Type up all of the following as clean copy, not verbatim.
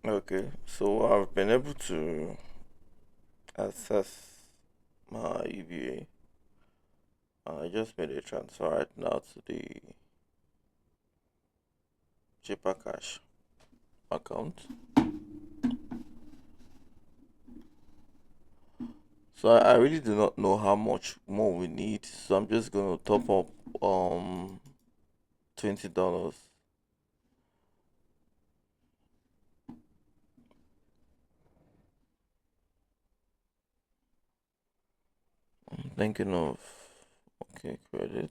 Okay, so I've been able to access my UBA. I just made a transfer right now to the Chipper Cash account. So I really do not know how much more we need. So I'm just gonna top up $20. I'm thinking of okay credit.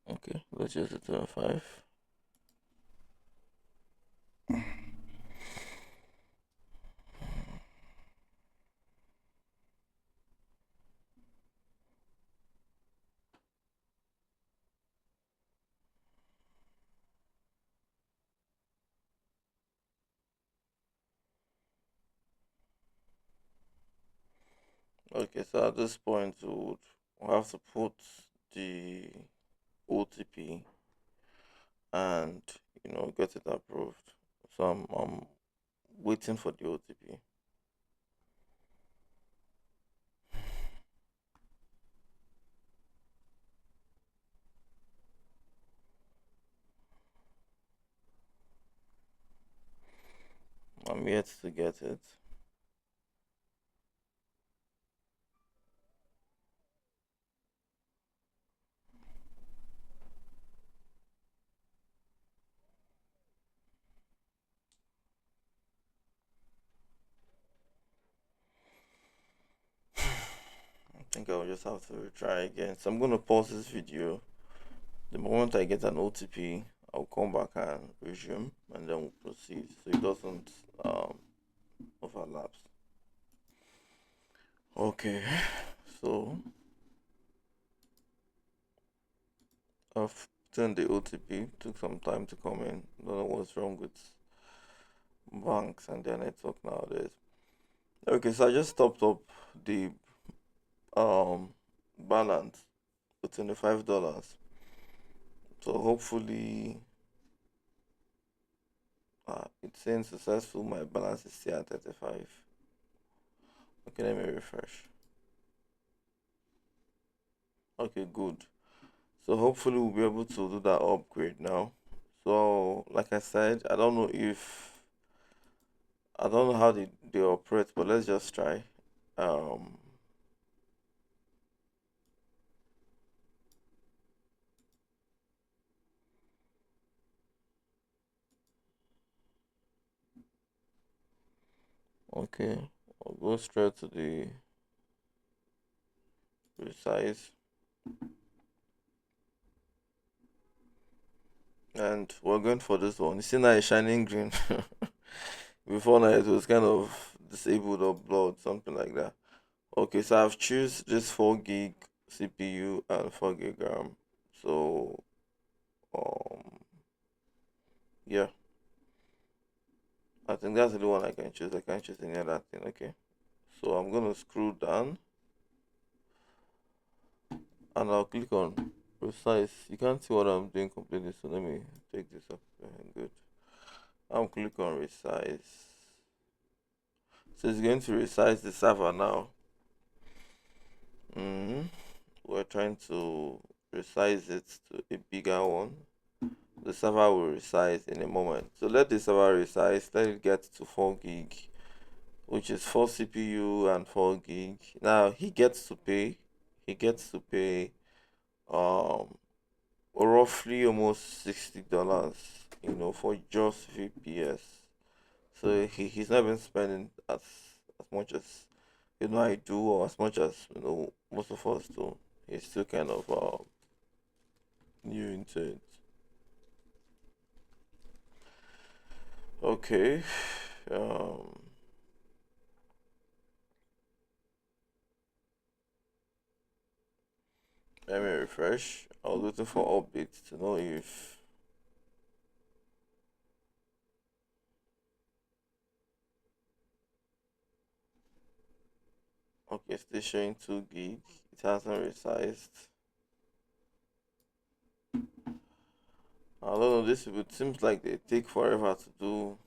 Okay, let's just do 25. Okay, so at this point we'll have to put the OTP and get it approved. So I'm waiting for the OTP. I'm yet to get it. I think I'll just have to try again. So I'm gonna pause this video. The moment I get an OTP, I'll come back and resume, and then we'll proceed so it doesn't um overlap. Okay, so I've turned the OTP. Took some time to come in. Don't know what's wrong with banks and their network nowadays. Okay, so I just topped up the um balance with $25. So hopefully, it's saying successful. My balance is still at 35. Okay, let me refresh. Okay, good. So hopefully we'll be able to do that upgrade now. So like I said, I don't know how they operate, but let's just try. Um, okay, I'll go straight to the resize, and we're going for this one. You see now it's shining green. Before now it was kind of disabled or blurred, something like that. Okay, so I've choose this 4 gig CPU and 4 gig RAM. So um yeah, I think that's the one I can choose. I can't choose any other thing. Okay, so I'm gonna scroll down and I'll click on resize. You can't see what I'm doing completely, so let me take this up. Good. I'm click on resize. So it's going to resize the server now. hmm We're trying to resize it to a bigger one. The server will resize in a moment. So let the server resize, let it get to 4 gig, which is 4 CPU and 4 gig. Now he gets to pay um roughly almost $60, for just VPS. So he's not been spending as much as I do, or as much as most of us do. He's still kind of new into it. Okay. Um Let me refresh. I was waiting for updates to know if okay, still showing 2 gig. It hasn't resized. I don't know. This it seems like they take forever to do.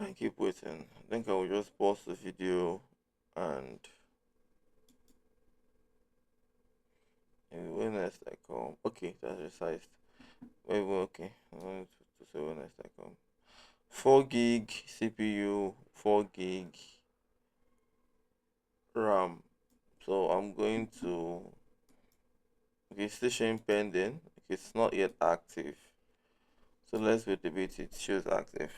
I keep waiting. I think I will just pause the video and maybe when next I come. Okay, that's resized. Maybe okay. I wanted to say when next I come. 4 gig CPU, 4 gig RAM. So I'm going to. Okay, it's still showing pending. It's not yet active. So let's wait a bit. It shows active.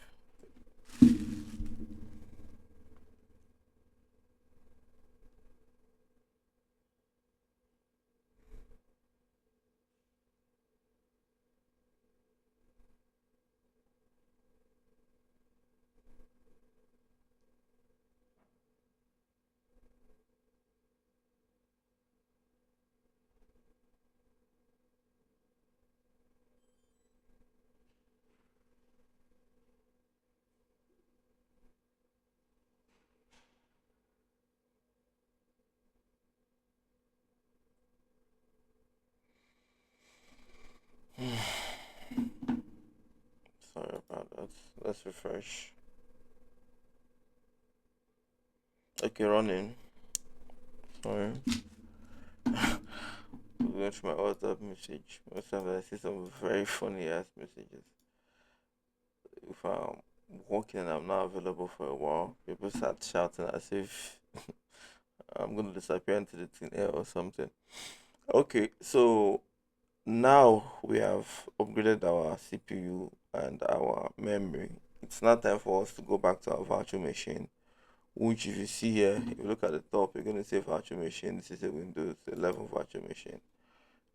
Sorry about that. Let's refresh. Okay, running. Sorry. Going through my WhatsApp message. WhatsApp, I see some very funny ass messages. If I'm working and I'm not available for a while, people start shouting as if I'm gonna disappear into the thin air or something. Okay, so now we have upgraded our CPU and our memory. It's now time for us to go back to our virtual machine. Which, if you see here, if you look at the top, you're gonna say virtual machine. This is a Windows 11 virtual machine.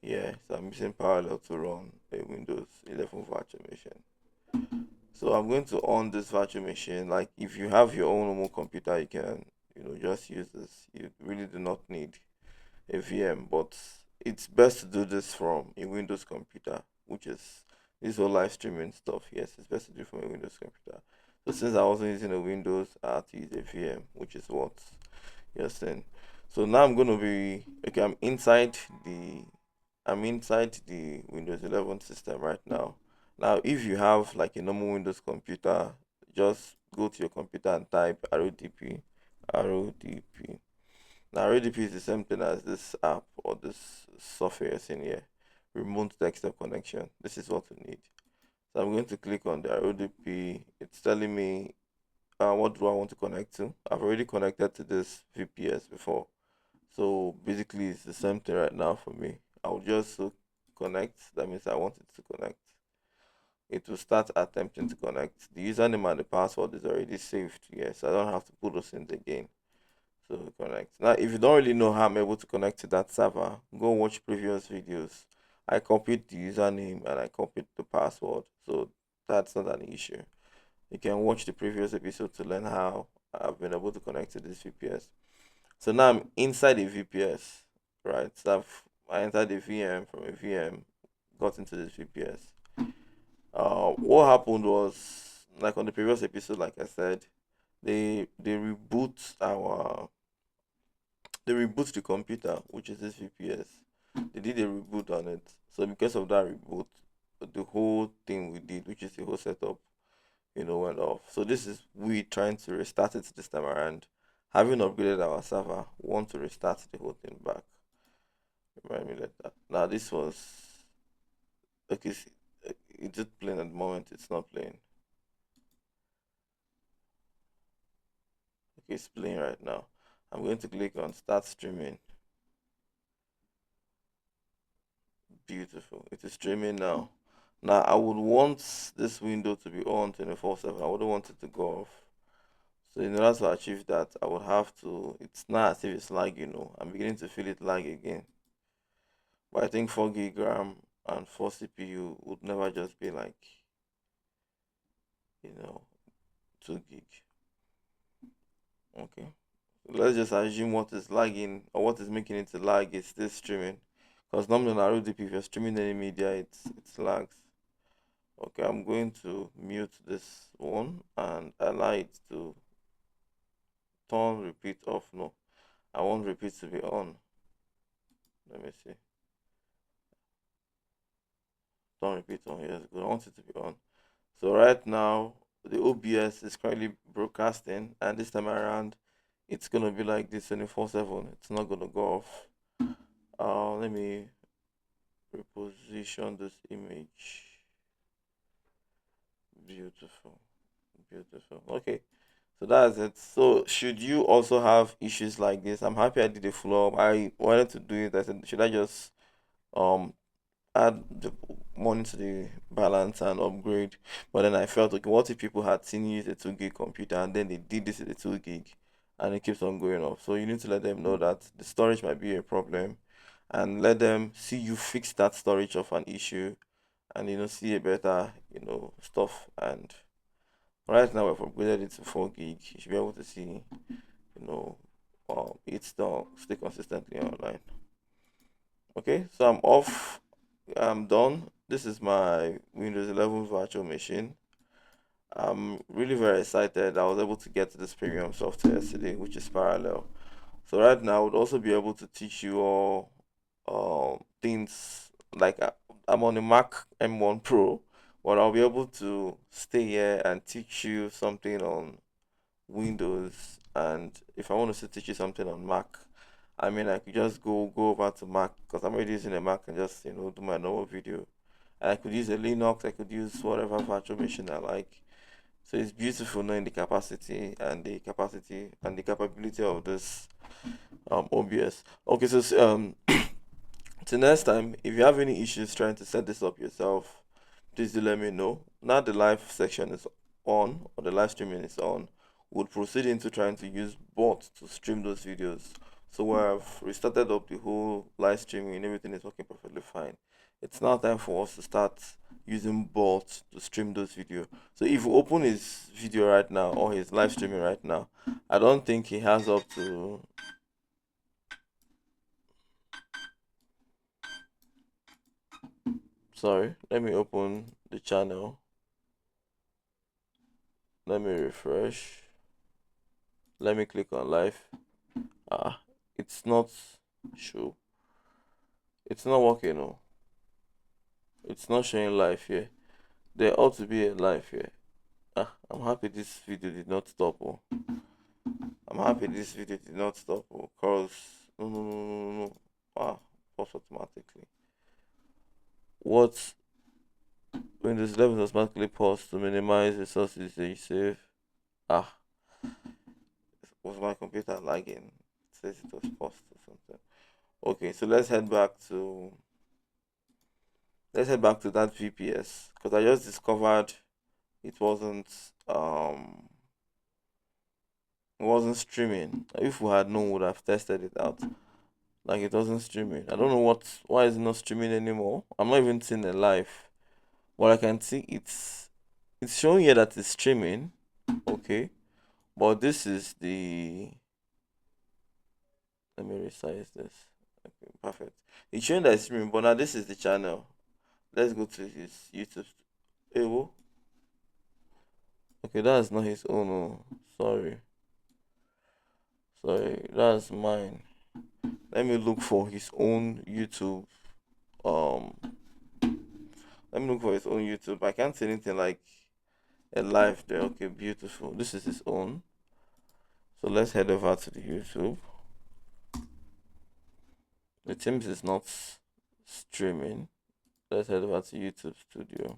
Yeah, so I'm using Parallel to run a Windows 11 virtual machine. So I'm going to on this virtual machine. Like if you have your own normal computer, you can just use this. You really do not need a VM, but it's best to do this from a Windows computer, which is this whole live streaming stuff. Yes, it's best to do from a Windows computer. So since I wasn't using a Windows, I had to use a VM, which is what you're saying. So now I'm gonna be okay. I'm inside the Windows 11 system right now. Now, if you have like a normal Windows computer, just go to your computer and type RODP, RODP. Now, RODP is the same thing as this app or this software in here, remote desktop connection. This is what we need. So I'm going to click on the RODP. It's telling me what do I want to connect to. I've already connected to this VPS before. So basically, it's the same thing right now for me. I'll just connect. That means I want it to connect. It will start attempting to connect. The username and the password is already saved. Yes, I don't have to put those in again. So connect. Now, if you don't really know how I'm able to connect to that server, go watch previous videos. I copied the username and I copied the password. So that's not an issue. You can watch the previous episode to learn how I've been able to connect to this VPS. So now I'm inside a VPS, right? So I entered a VM from a VM, got into this VPS. What happened was, like on the previous episode, like I said, they reboot the computer, which is this VPS. They did a reboot on it. So because of that reboot, the whole thing we did, which is the whole setup, went off. So this is we trying to restart it this time around. Having upgraded our server, we want to restart the whole thing back. Remind me later. Now this was okay. It's just playing at the moment. It's not playing. Okay, it's playing right now. I'm going to click on start streaming. Beautiful. It is streaming now. Now I would want this window to be on 24/7. I wouldn't want it to go off. So in order to achieve that, I would have to. It's not as if it's lag. I'm beginning to feel it lag again. But I think 4 gig RAM and 4 CPU would never just be like, you know, 2 gig. Okay. Let's just assume what is lagging or what is making it to lag is this streaming. Because normally on RODP, if you're streaming any media, it's lags. Okay, I'm going to mute this one and allow it to turn repeat off. No, I want repeat to be on. Let me see. Turn repeat on. Yes, good. I want it to be on. So right now, the OBS is currently broadcasting, and this time around, it's gonna be like this 24/7. It's not gonna go off. Let me reposition this image. Beautiful, beautiful. Okay, so that's it. So should you also have issues like this? I'm happy I did a follow up. I wanted to do it. I said, should I just um add the money to the balance and upgrade? But then I felt, okay, what if people had seen you use a 2 gig computer and then they did this with a 2 gig and it keeps on going up? So you need to let them know that the storage might be a problem and let them see you fix that storage of an issue and see a better stuff. And right now we've upgraded it to 4 gig. You should be able to see you know it's still stay consistently online. Okay, so I'm off. I'm done. This is my Windows 11 virtual machine. I'm really very excited. I was able to get to this premium software yesterday, which is Parallel. So right now, I would also be able to teach you all things like I'm on a Mac M1 Pro, but I'll be able to stay here and teach you something on Windows. And if I want to teach you something on Mac, I mean, I could just go over to Mac because I'm already using a Mac and just do my normal video. And I could use a Linux. I could use whatever virtual machine I like. So it's beautiful knowing the capability of this OBS. Okay, so till next time, if you have any issues trying to set this up yourself, please do let me know. Now the live section is on, or the live streaming is on. We'll proceed into trying to use bots to stream those videos. So we have restarted up the whole live streaming and everything is working perfectly fine. It's now time for us to start using bots to stream those videos. So if you open his video right now or his live streaming right now, I don't think he has up to. Sorry, let me open the channel. Let me refresh. Let me click on live. It's not show. It's not working. No, it's not showing live here. There ought to be a live here. I'm happy this video did not stop. Oh, I'm happy this video did not stop. Oh, cause no. Pause automatically. What Windows 11 automatically pause to minimize resources that you save? Ah, was my computer lagging? It says it was paused or something. Okay, so let's head back to that VPS because I just discovered it wasn't um it wasn't streaming. If we had known, we would have tested it out. Like it wasn't streaming. I don't know why is it not streaming anymore. I'm not even seeing it live. What I can see, it's showing here that it's streaming. Okay, but this is the. Let me resize this. Okay, perfect. It's showing that it's streaming, but now this is the channel. Let's go to his YouTube. Ewo. Okay, that's not his own. Oh, sorry. Sorry, that's mine. Let me look for his own YouTube. Um, let me look for his own YouTube. I can't see anything like a live there. Okay, beautiful. This is his own. So let's head over to the YouTube. The Teams is not streaming. Let's head over to YouTube Studio.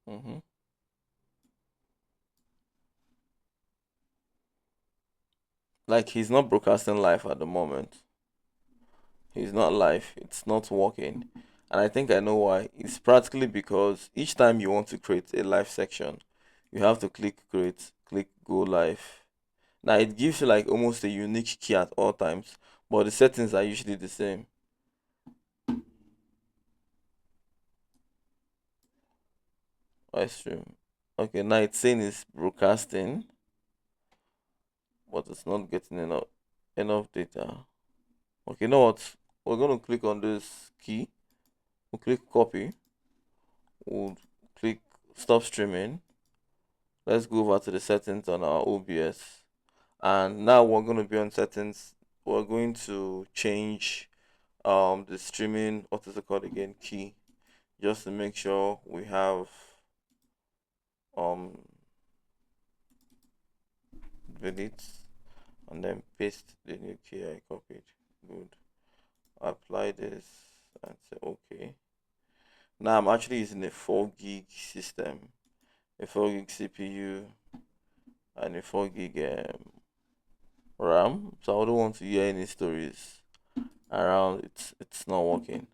Mm-hmm. Like he's not broadcasting live at the moment. He's not live. It's not working. And I think I know why. It's practically because each time you want to create a live section, you have to click create, click go live. Now it gives you like almost a unique key at all times, but the settings are usually the same. Live stream. Okay, now it's saying it's broadcasting, but it's not getting enough data. Okay, you know what? We're gonna click on this key. We'll click copy. We'll click stop streaming. Let's go over to the settings on our OBS. And now we're gonna be on settings. We're going to change the streaming, what is it called again, key, just to make sure we have um delete and then paste the new key I copied. Good. Apply this and say okay. Now I'm actually using a 4 gig system, a 4 gig CPU, and a 4 gig RAM. So I don't want to hear any stories around. It's not working.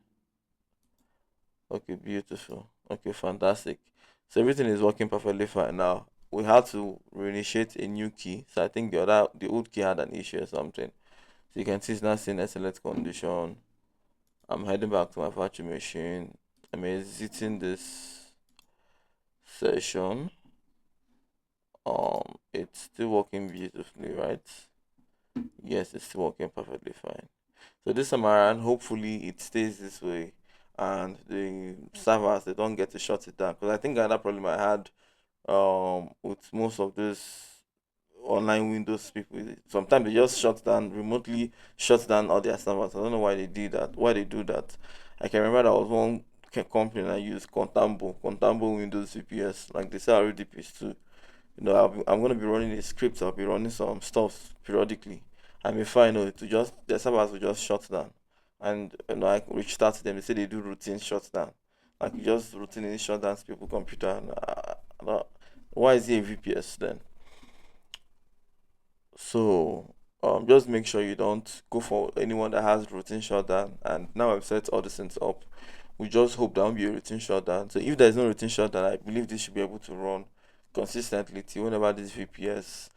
Okay, beautiful. Okay, fantastic. So everything is working perfectly fine now. We had to reinitiate a new key. So I think the old key had an issue or something. So you can see it's not saying excellent condition. I'm heading back to my factory machine. I'm exiting this session. It's still working beautifully, right? Yes, it's still working perfectly fine. So this time around, hopefully it stays this way, and the servers they don't get to shut it down. Because I think another problem I had with most of this online Windows people, sometimes they just shut down remotely, shut down all their servers. I don't know why they do that. Why they do that? I can remember there was one company I used, Contambo Windows CPS, like they sell RDPs too. I'm going to be running a script. I'll be running some stuff periodically. I may find to just the servers will just shut down, and I restart them. They say they do routine shutdown, like you just routinely shut down people's computer. And, why is it a VPS then? So just make sure you don't go for anyone that has routine shutdown. And now I've set all the things up. We just hope there won't be a routine shutdown. So if there's no routine shutdown, I believe this should be able to run consistently till whenever this VPS,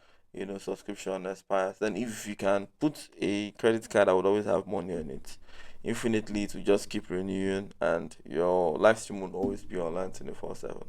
subscription expires. Then if you can put a credit card, I would always have money on it. Infinitely, to just keep renewing, and your live stream will always be online 24/7.